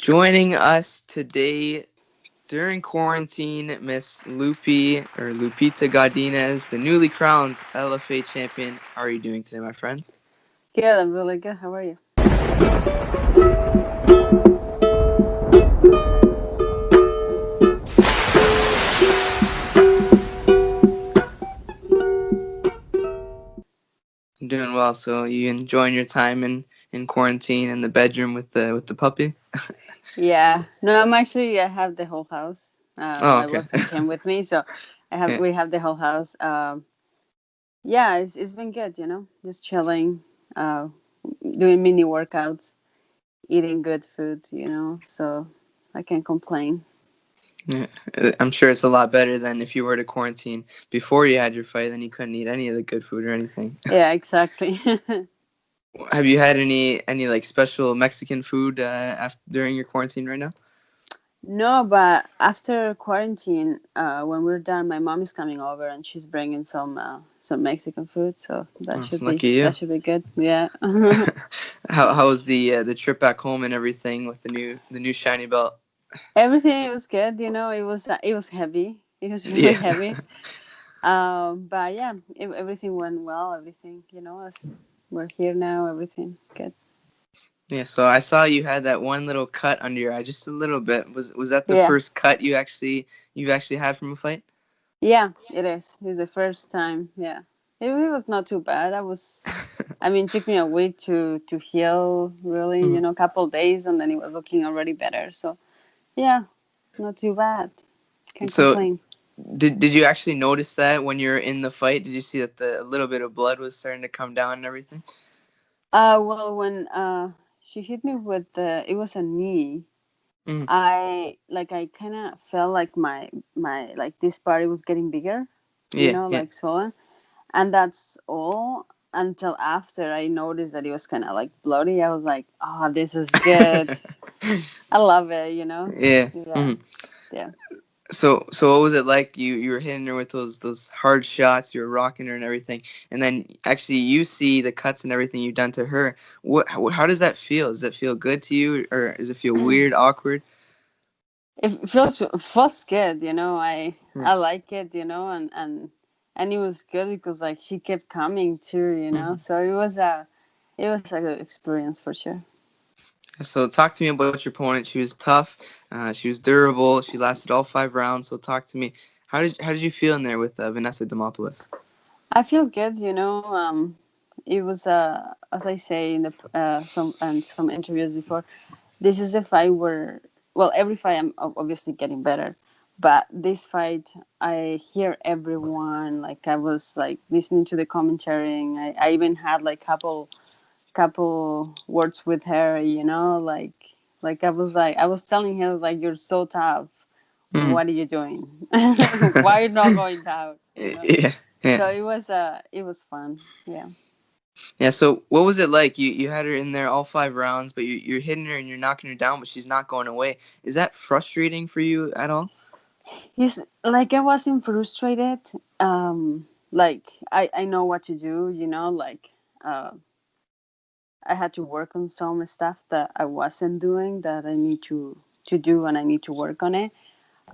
Joining us today during quarantine, Miss Loopy or Lupita Godinez, the newly crowned LFA champion. How are you doing today, my friend? Good, I'm really good. How are you? I'm doing well. So you enjoying your time in quarantine in the bedroom with the puppy? Yeah, no, I have the whole house. Oh, My okay. boyfriend came with me, so Yeah. we have the whole house. Yeah, it's been good, just chilling, doing mini workouts, eating good food, so I can't complain. Yeah. I'm sure it's a lot better than if you were to quarantine before you had your fight, then you couldn't eat any of the good food or anything. Yeah, exactly. Have you had any like special Mexican food during your quarantine right now? No, but after quarantine, when we're done, my mom is coming over and she's bringing some Mexican food, so that Oh, should be lucky you. that should be good. Yeah. How was the trip back home and everything with the new shiny belt? Everything was good, it was heavy. It was really Yeah. heavy. But yeah, everything went well. Everything, as we're here now, everything good. Yeah, so I saw you had that one little cut under your eye, just a little bit. Was that the Yeah, first cut you've actually had from a fight? yeah, it is. It's the first time. Yeah, it was not too bad. It took me a week to heal. Really, Mhm. a couple days, and then it was looking already better. So yeah, not too bad. Can't So complain. did you actually notice that when you're in the fight? Did you see that the a little bit of blood was starting to come down and everything? Well, when she hit me with it was a knee. Mm. I kind of felt like my like this part was getting bigger, Yeah, yeah. like swollen, and that's all until after I noticed that it was kind of like bloody. I was like, oh, this is good. I love it, Yeah. Yeah, Mhm. yeah. So what was it like? You were hitting her with those hard shots. You were rocking her and everything, and then actually you see the cuts and everything you've done to her. How does that feel? Does it feel good to you, or does it feel weird, awkward? It feels good, Yeah. I like it, and it was good because like she kept coming too, Mhm. so it was a good experience for sure. So talk to me about your opponent. She was tough. She was durable. She lasted all 5 rounds. So talk to me. How did you feel in there with Vanessa Demopoulos? I feel good, it was as I say in the some interviews before. This is a fight where, well, every fight I'm obviously getting better, but this fight I hear everyone. Like I was like listening to the commentary. And I even had like couple words with her. Like I was telling her, I was like, you're so tough. Mm. What are you doing? Why are you not going down? Yeah, yeah, So it was fun. Yeah. yeah. So what was it like? You had her in there all 5 rounds, but you're hitting her and you're knocking her down, but she's not going away. Is that frustrating for you at all? He's like I wasn't frustrated. Like I know what to do, like uh I had to work on some stuff that I wasn't doing that I need to do and I need to work on it.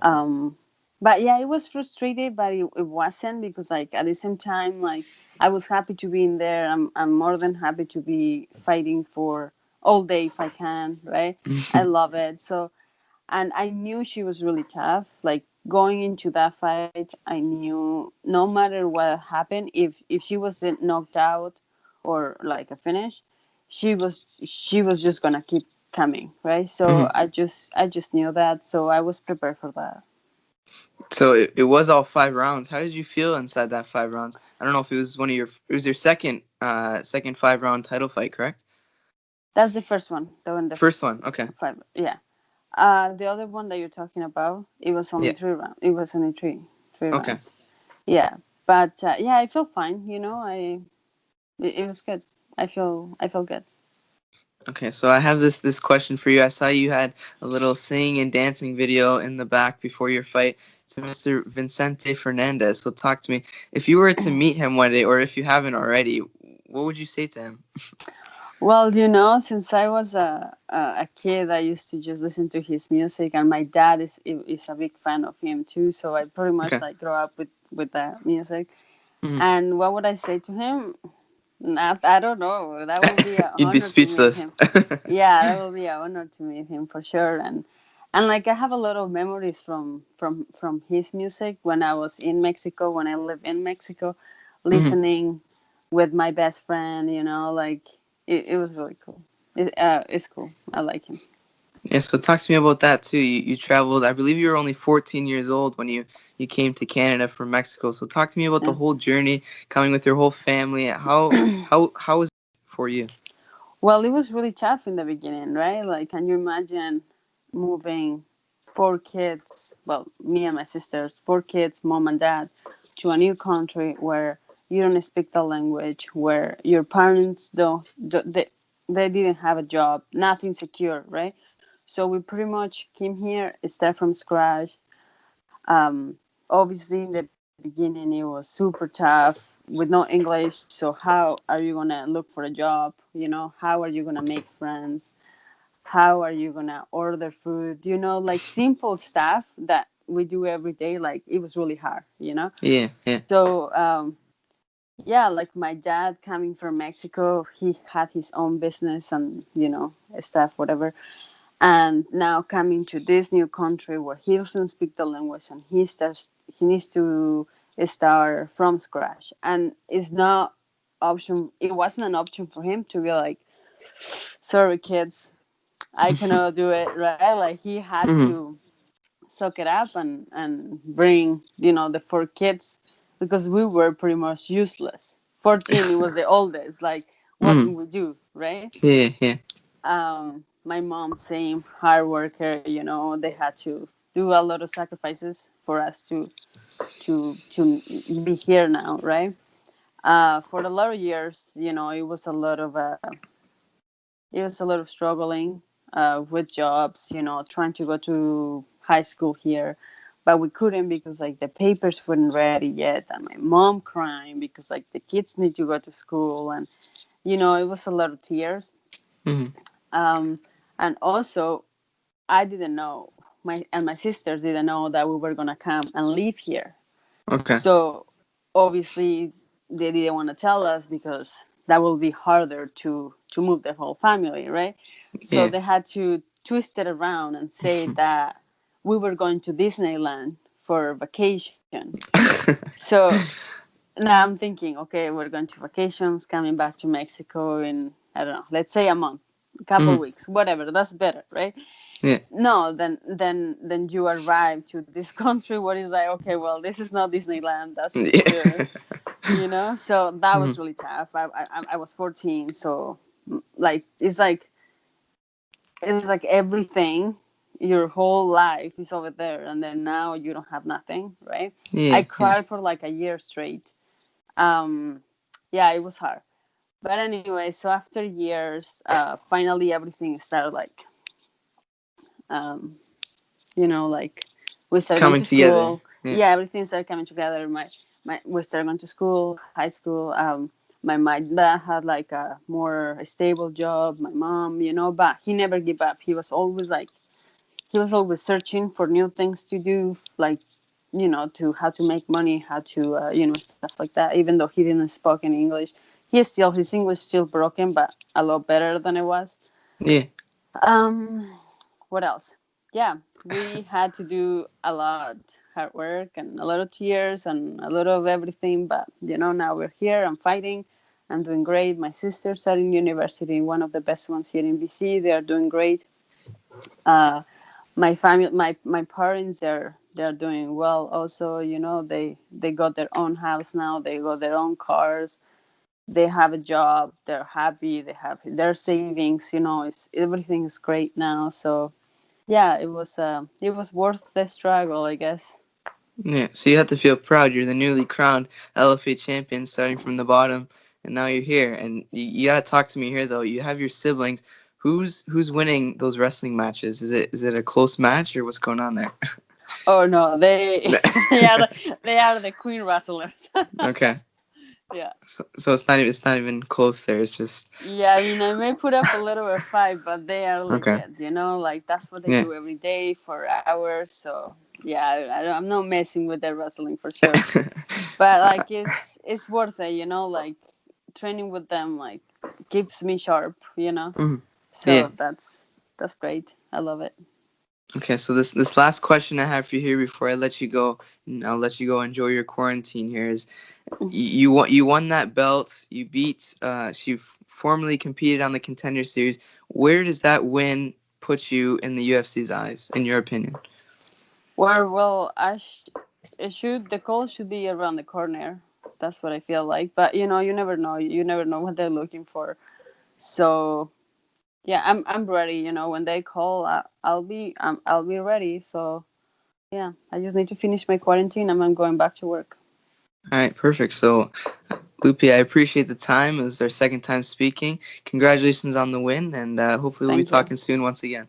Um but yeah, it was frustrated, but it wasn't because like at the same time like I was happy to be in there. I'm more than happy to be fighting for all day if I can, right? I love it. So and I knew she was really tough. Like going into that fight, I knew no matter what happened, if she wasn't knocked out or like a finish, she was just gonna keep coming, right? So Mhm. I just knew that, so I was prepared for that. So it was all 5 rounds. How did you feel inside that 5 rounds? I don't know if it was your second 5 round title fight, correct? That's the first one, the one the First one. Okay. five. Yeah. The other one that you're talking about, it was only Yeah. 3 rounds. It was only three Okay. rounds. Yeah, but yeah, I feel fine. It was good. I feel good. Okay. So I have this question for you. I saw you had a little singing and dancing video in the back before your fight to Mr. Vincente Fernandez. So talk to me. If you were to meet him one day, or if you haven't already, what would you say to him? Well, since I was a kid, I used to just listen to his music, and my dad is a big fan of him too. So I pretty much Okay. like grow up with that music. Hmm. And what would I say to him? Not, I don't know. That will be an You'd be honor to meet speechless. him. Yeah, that will be an honor to meet him for sure. And like I have a lot of memories from his music when I was in Mexico, when I lived in Mexico, Hmm. listening with my best friend. Like it was really cool. It's cool. I like him. Yeah, so talk to me about that too. You traveled, I believe you were only 14 years old when you came to Canada from Mexico. So talk to me about the Yeah. whole journey, coming with your whole family. How was it for you? Well, it was really tough in the beginning, right? Like, can you imagine moving four kids, well, me and my sisters, four kids, mom and dad, to a new country where you don't speak the language, where your parents they didn't have a job, nothing secure, right? So we pretty much came here, start from scratch. Obviously, in the beginning, it was super tough with no English. So how are you gonna look for a job? How are you gonna make friends? How are you gonna order food? Like simple stuff that we do every day. Like it was really hard. Yeah, yeah. So yeah, like my dad coming from Mexico, he had his own business and stuff, whatever. And now coming to this new country where he doesn't speak the language and he needs to start from scratch, and it wasn't an option for him to be like, sorry kids, I cannot do it, right? Like he had Hmm. to suck it up and bring the four kids, because we were pretty much useless. 14, it was the oldest. Like what Hmm. can we do, right? Yeah, yeah. My mom, same hard worker. They had to do a lot of sacrifices for us to be here now, right? For a lot of years, it was a lot of struggling with jobs, trying to go to high school here, but we couldn't because like the papers weren't ready yet, and my mom crying because like the kids need to go to school, and it was a lot of tears. Hmm. Um, and also I didn't know, my sisters didn't know that we were gonna come and live here. Okay. So obviously they didn't want to tell us because that will be harder to move the whole family, right? So Yeah. they had to twist it around and say that we were going to Disneyland for vacation. So now I'm thinking, okay, we're going to vacations, coming back to Mexico in, I don't know, let's say a month, a couple Hmm. of weeks, whatever. That's better, right? Yeah. No, then you arrive to this country where it's like, okay, well, this is not Disneyland, that's for Yeah. sure. So that Hmm. was really tough. I was 14, so like it's like everything, your whole life is over there, and then now you don't have nothing, right? I Yeah, yeah. cried for like a year straight. um yeah, it was hard. But anyway, so after years, finally everything started like, um like we started going Coming to together. school. Yeah. Yeah, everything started coming together. My we started going to school, high school. My dad had like a more stable job. My mom, but he never gave up. He was always searching for new things to do, like, to how to make money, how to, stuff like that. Even though he didn't speak any English, his English still broken, but a lot better than it was. Yeah. Um, what else? Yeah, we had to do a lot hard work and a lot of tears and a lot of everything. But now we're here. I'm fighting. I'm doing great. My sisters are in university, one of the best ones here in BC. They are doing great. Uh, my family, my parents, they're doing well. Also, they got their own house now. They got their own cars. They have a job. They're happy. They have their savings. It's everything is great now. So yeah, it was worth the struggle, I guess. Yeah. So you have to feel proud. You're the newly crowned LFA champion, starting from the bottom, and now you're here. And you gotta talk to me here, though. You have your siblings. Who's winning those wrestling matches? Is it a close match, or what's going on there? Oh no, they they are the queen wrestlers. Okay. Yeah. So it's not even close there. It's just Yeah, I mean, I may put up a little of fight, but they are okay. legit, like that's what they Yeah. do every day for hours. So yeah, I'm not messing with their wrestling for sure. But like, it's worth it, like training with them like keeps me sharp. Mhm. Yeah. So that's great. I love it. Okay, so this last question I have for you here before I let you go, and I'll let you go enjoy your quarantine here is you won that belt. You beat she formerly competed on the Contender Series. Where does that win put you in the UFC's eyes, in your opinion? Well, it should the call should be around the corner. That's what I feel like. But you never know. You never know what they're looking for. So yeah, I'm ready. When they call, I'll be ready. So yeah, I just need to finish my quarantine and I'm going back to work. All right, perfect. So, Loopy, I appreciate the time. It was our second time speaking. Congratulations on the win, and hopefully we'll be Thank you. talking soon once again.